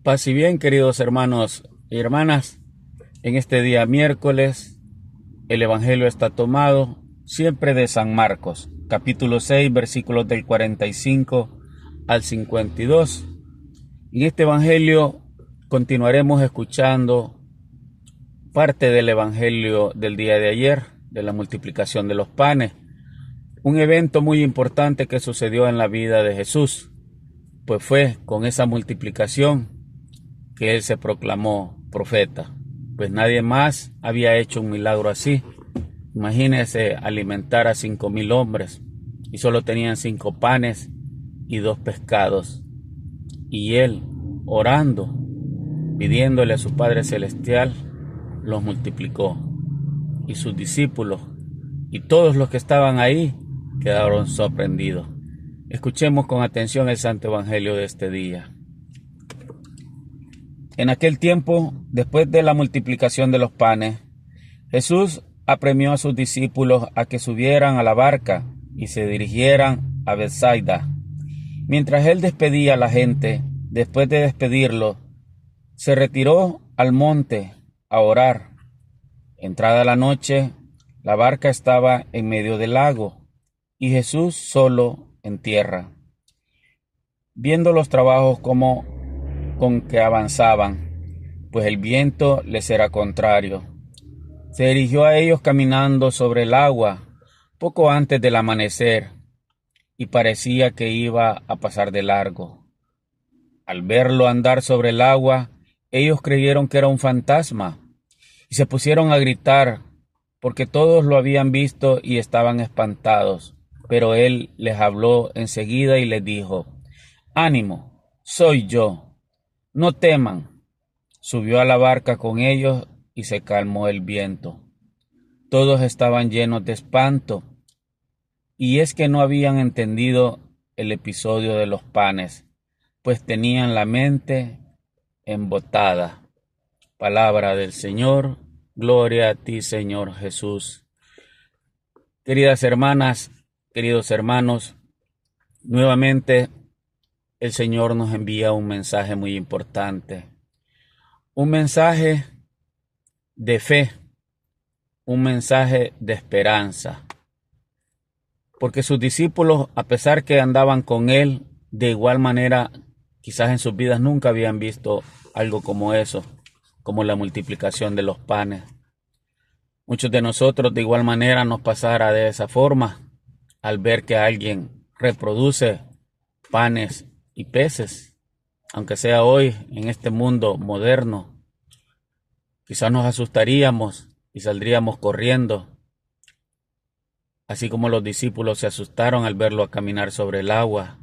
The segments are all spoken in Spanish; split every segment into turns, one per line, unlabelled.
Paz y bien, queridos hermanos y hermanas. En este día miércoles, el Evangelio está tomado siempre de San Marcos, capítulo 6, versículos del 45 al 52. En este Evangelio continuaremos escuchando parte del Evangelio del día de ayer, de la multiplicación de los panes. Un evento muy importante que sucedió en la vida de Jesús, pues fue con esa multiplicación que él se proclamó profeta, pues nadie más había hecho un milagro así. Imagínense alimentar a 5,000 hombres y solo tenían 5 panes y 2 pescados. Y él, orando, pidiéndole a su Padre Celestial, los multiplicó. Y sus discípulos y todos los que estaban ahí quedaron sorprendidos. Escuchemos con atención el Santo Evangelio de este día. En aquel tiempo, después de la multiplicación de los panes, Jesús apremió a sus discípulos a que subieran a la barca y se dirigieran a Betsaida. Mientras él despedía a la gente, después de despedirlo, se retiró al monte a orar. Entrada la noche, la barca estaba en medio del lago y Jesús solo en tierra. Viendo los trabajos con que avanzaban, pues el viento les era contrario, se dirigió a ellos caminando sobre el agua poco antes del amanecer y parecía que iba a pasar de largo. Al verlo andar sobre el agua, ellos creyeron que era un fantasma y se pusieron a gritar porque todos lo habían visto y estaban espantados. Pero él les habló enseguida y les dijo: «Ánimo, soy yo, no teman». Subió a la barca con ellos y se calmó el viento. Todos estaban llenos de espanto, y es que no habían entendido el episodio de los panes, pues tenían la mente embotada. Palabra del Señor, gloria a ti, Señor Jesús. Queridas hermanas, queridos hermanos, nuevamente el Señor nos envía un mensaje muy importante. Un mensaje de fe, un mensaje de esperanza. Porque sus discípulos, a pesar que andaban con él, de igual manera, quizás en sus vidas nunca habían visto algo como eso, como la multiplicación de los panes. Muchos de nosotros de igual manera nos pasará de esa forma al ver que alguien reproduce panes y peces. Aunque sea hoy, en este mundo moderno, quizás nos asustaríamos y saldríamos corriendo, así como los discípulos se asustaron al verlo caminar sobre el agua.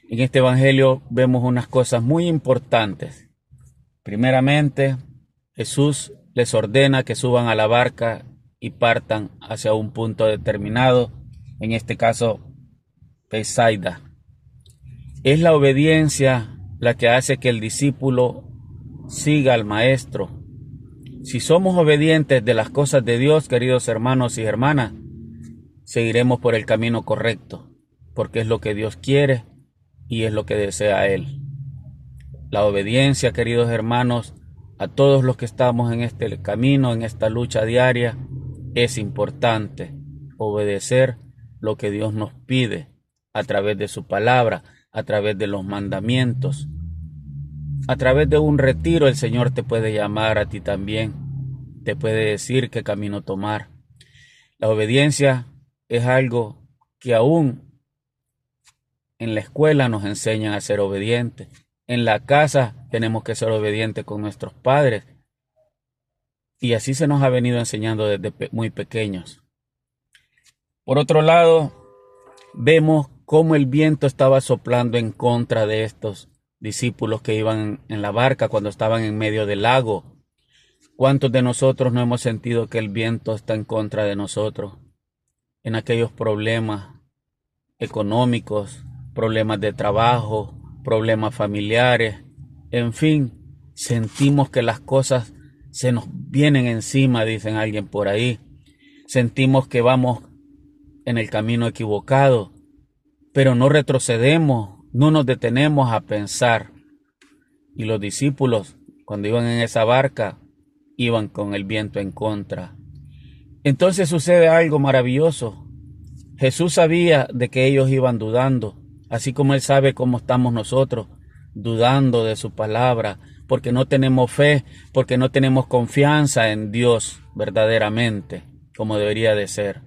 En este evangelio vemos unas cosas muy importantes. Primeramente, Jesús les ordena que suban a la barca y partan hacia un punto determinado, en este caso, Betsaida. Es la obediencia la que hace que el discípulo siga al Maestro. Si somos obedientes de las cosas de Dios, queridos hermanos y hermanas, seguiremos por el camino correcto, porque es lo que Dios quiere y es lo que desea Él. La obediencia, queridos hermanos, a todos los que estamos en este camino, en esta lucha diaria, es importante. Obedecer lo que Dios nos pide a través de su palabra, a través de los mandamientos. A través de un retiro el Señor te puede llamar a ti también, te puede decir qué camino tomar. La obediencia es algo que aún en la escuela nos enseñan a ser obedientes. En la casa tenemos que ser obedientes con nuestros padres. Y así se nos ha venido enseñando desde muy pequeños. Por otro lado, vemos cómo el viento estaba soplando en contra de estos discípulos que iban en la barca cuando estaban en medio del lago. ¿Cuántos de nosotros no hemos sentido que el viento está en contra de nosotros? En aquellos problemas económicos, problemas de trabajo, problemas familiares, en fin, sentimos que las cosas se nos vienen encima, dicen alguien por ahí. Sentimos que vamos en el camino equivocado, pero no retrocedemos, no nos detenemos a pensar Y los discípulos, cuando iban en esa barca, iban con el viento en contra. Entonces sucede algo maravilloso. Jesús sabía de que ellos iban dudando, así como Él sabe cómo estamos nosotros, dudando de su palabra, porque no tenemos fe, porque no tenemos confianza en Dios verdaderamente, como debería de ser.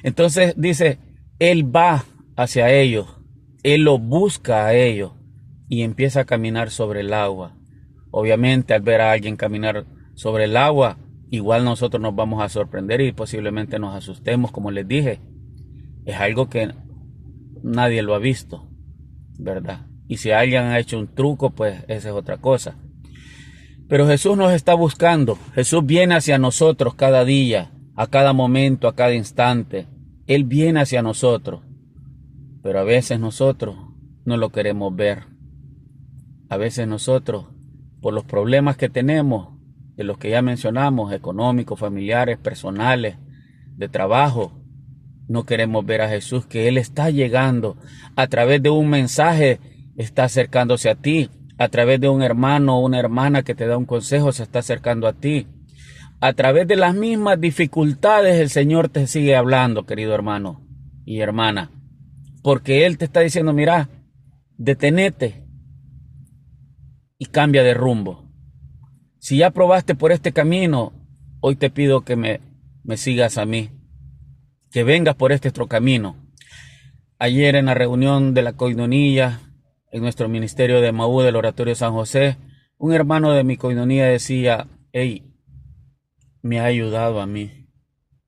Entonces dice, Él va hacia ellos, Él los busca a ellos y empieza a caminar sobre el agua. Obviamente, al ver a alguien caminar sobre el agua, igual nosotros nos vamos a sorprender y posiblemente nos asustemos, como les dije. Es algo que nadie lo ha visto, ¿verdad? Y si alguien ha hecho un truco, pues esa es otra cosa. Pero Jesús nos está buscando. Jesús viene hacia nosotros cada día, a cada momento, a cada instante. Él viene hacia nosotros. Pero a veces nosotros no lo queremos ver. A veces nosotros, por los problemas que tenemos, de los que ya mencionamos, económicos, familiares, personales, de trabajo, no queremos ver a Jesús, que Él está llegando a través de un mensaje, está acercándose a ti, a través de un hermano o una hermana que te da un consejo, se está acercando a ti. A través de las mismas dificultades el Señor te sigue hablando, querido hermano y hermana, porque Él te está diciendo, mira, detenete y cambia de rumbo. Si ya probaste por este camino, hoy te pido que me sigas a mí, que vengas por este otro camino. Ayer en la reunión de la Coinonía, en nuestro ministerio de Maú del Oratorio San José, un hermano de mi Coinonía decía, hey, me ha ayudado a mí.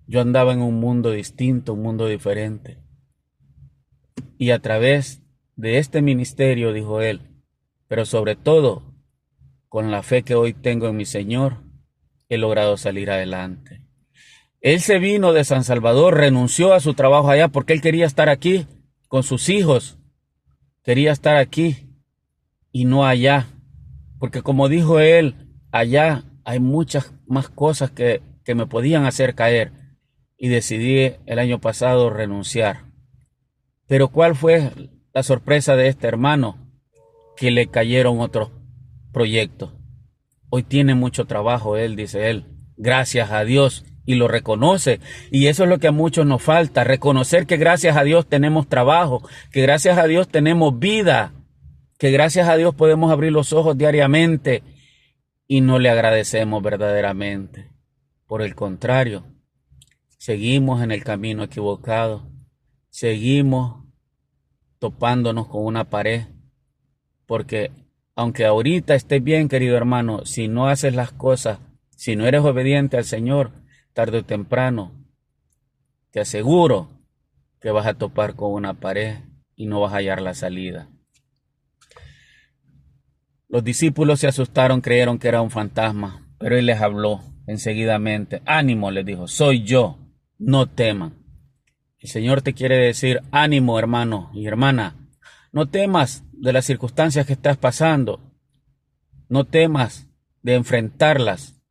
Yo andaba en un mundo distinto, un mundo diferente. Y a través de este ministerio, dijo él, pero sobre todo, con la fe que hoy tengo en mi Señor, he logrado salir adelante. Él se vino de San Salvador, renunció a su trabajo allá porque él quería estar aquí con sus hijos. Quería estar aquí y no allá. Porque como dijo él, allá hay muchas más cosas que me podían hacer caer. Y decidí el año pasado renunciar. Pero ¿cuál fue la sorpresa de este hermano? Que le cayeron otros proyectos. Hoy tiene mucho trabajo él, dice él. Gracias a Dios. Y lo reconoce. Y eso es lo que a muchos nos falta. Reconocer que gracias a Dios tenemos trabajo. Que gracias a Dios tenemos vida. Que gracias a Dios podemos abrir los ojos diariamente. Y no le agradecemos verdaderamente. Por el contrario, seguimos en el camino equivocado. Seguimos topándonos con una pared. Porque aunque ahorita estés bien, querido hermano, si no haces las cosas, si no eres obediente al Señor, tarde o temprano, te aseguro que vas a topar con una pared y no vas a hallar la salida. Los discípulos se asustaron, creyeron que era un fantasma, pero Él les habló enseguidamente. Ánimo, les dijo, soy yo, no teman. El Señor te quiere decir, ánimo, hermano y hermana, no temas de las circunstancias que estás pasando, no temas de enfrentarlas,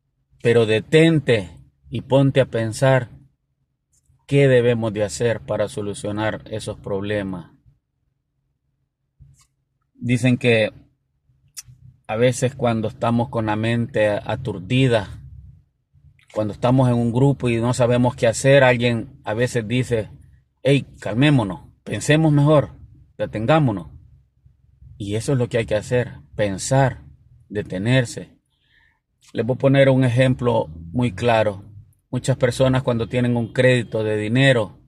pero detente y ponte a pensar qué debemos de hacer para solucionar esos problemas. Dicen que a veces cuando estamos con la mente aturdida, cuando estamos en un grupo y no sabemos qué hacer, alguien a veces dice, hey, calmémonos, pensemos mejor, detengámonos. Y eso es lo que hay que hacer, pensar, detenerse. Les voy a poner un ejemplo muy claro. Muchas personas cuando tienen un crédito de dinero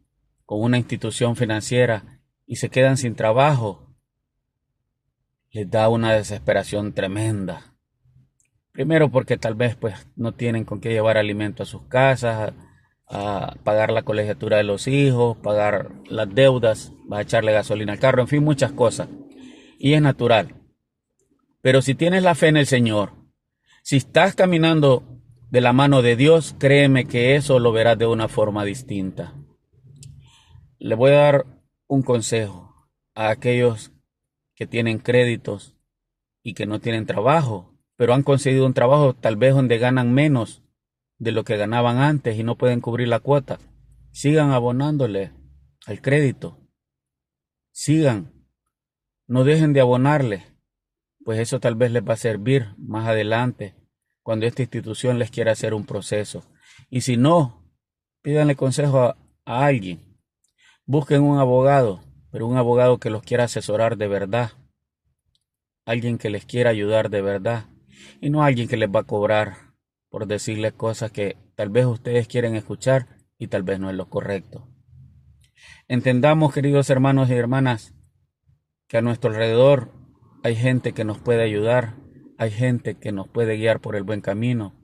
con una institución financiera y se quedan sin trabajo, les da una desesperación tremenda. Primero porque tal vez pues no tienen con qué llevar alimento a sus casas, a pagar la colegiatura de los hijos, pagar las deudas, vas a echarle gasolina al carro, en fin, muchas cosas. Y es natural. Pero si tienes la fe en el Señor, si estás caminando de la mano de Dios, créeme que eso lo verás de una forma distinta. Le voy a dar un consejo a aquellos que tienen créditos y que no tienen trabajo, pero han conseguido un trabajo tal vez donde ganan menos de lo que ganaban antes y no pueden cubrir la cuota. Sigan abonándole al crédito. Sigan. No dejen de abonarle. pues eso tal vez les va a servir más adelante cuando esta institución les quiera hacer un proceso. Y si no, pídanle consejo a alguien. Busquen un abogado, pero un abogado que los quiera asesorar de verdad. Alguien que les quiera ayudar de verdad. Y no alguien que les va a cobrar por decirles cosas que tal vez ustedes quieren escuchar y tal vez no es lo correcto. Entendamos, queridos hermanos y hermanas, que a nuestro alrededor hay gente que nos puede ayudar, hay gente que nos puede guiar por el buen camino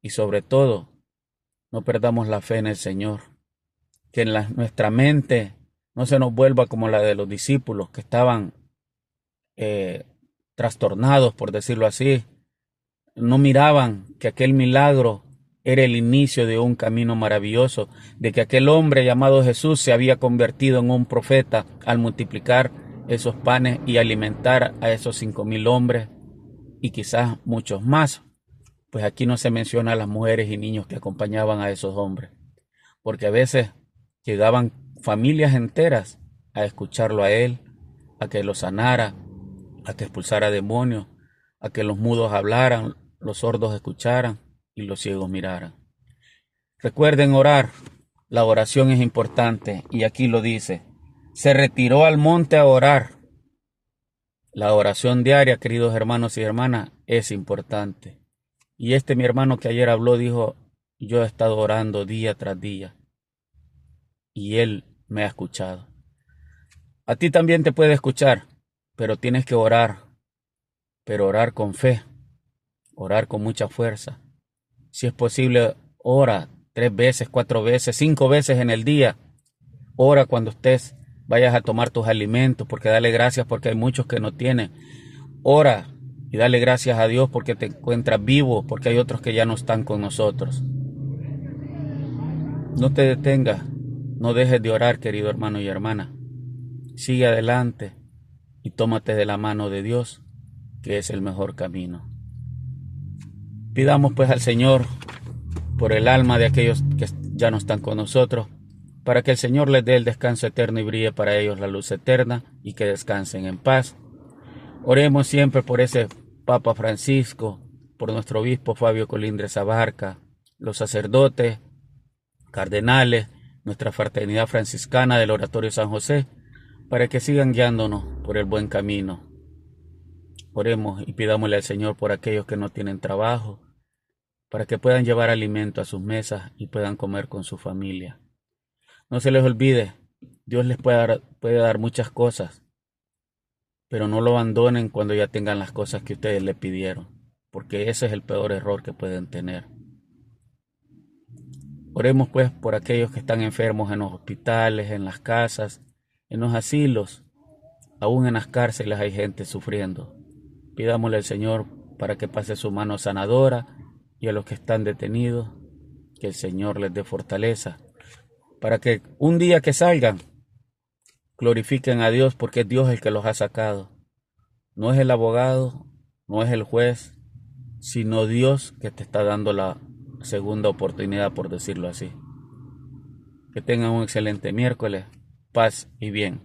y sobre todo, no perdamos la fe en el Señor, que en nuestra mente no se nos vuelva como la de los discípulos que estaban trastornados, por decirlo así, no miraban que aquel milagro era el inicio de un camino maravilloso, de que aquel hombre llamado Jesús se había convertido en un profeta al multiplicar esos panes y alimentar a esos 5,000 hombres y quizás muchos más. Pues aquí no se menciona a las mujeres y niños que acompañaban a esos hombres, porque a veces llegaban familias enteras a escucharlo a él, a que lo sanara, a que expulsara demonios, a que los mudos hablaran, los sordos escucharan y los ciegos miraran. Recuerden orar, la oración es importante y aquí lo dice, se retiró al monte a orar. La oración diaria, queridos hermanos y hermanas, es importante. Y mi hermano que ayer habló dijo, yo he estado orando día tras día y él me ha escuchado. A ti también te puede escuchar, pero tienes que orar, pero orar con fe, orar con mucha fuerza. Si es posible, ora 3 veces, 4 veces, 5 veces en el día. Ora cuando estés, vayas a tomar tus alimentos, porque dale gracias porque hay muchos que no tienen. Ora y dale gracias a Dios porque te encuentras vivo, porque hay otros que ya no están con nosotros. No te detengas, no dejes de orar, querido hermano y hermana. Sigue adelante y tómate de la mano de Dios, que es el mejor camino. Pidamos pues al Señor por el alma de aquellos que ya no están con nosotros, para que el Señor les dé el descanso eterno y brille para ellos la luz eterna y que descansen en paz. Oremos siempre por ese Papa Francisco, por nuestro obispo Fabio Colindres Abarca, los sacerdotes, cardenales, nuestra fraternidad franciscana del Oratorio San José, para que sigan guiándonos por el buen camino. Oremos y pidámosle al Señor por aquellos que no tienen trabajo, para que puedan llevar alimento a sus mesas y puedan comer con su familia. No se les olvide, Dios les puede dar muchas cosas, pero no lo abandonen cuando ya tengan las cosas que ustedes le pidieron, porque ese es el peor error que pueden tener. Oremos pues por aquellos que están enfermos en los hospitales, en las casas, en los asilos, aún en las cárceles hay gente sufriendo. Pidámosle al Señor para que pase su mano sanadora y a los que están detenidos, que el Señor les dé fortaleza, para que un día que salgan, glorifiquen a Dios porque es Dios el que los ha sacado. No es el abogado, no es el juez, sino Dios que te está dando la segunda oportunidad, por decirlo así. Que tengan un excelente miércoles, paz y bien.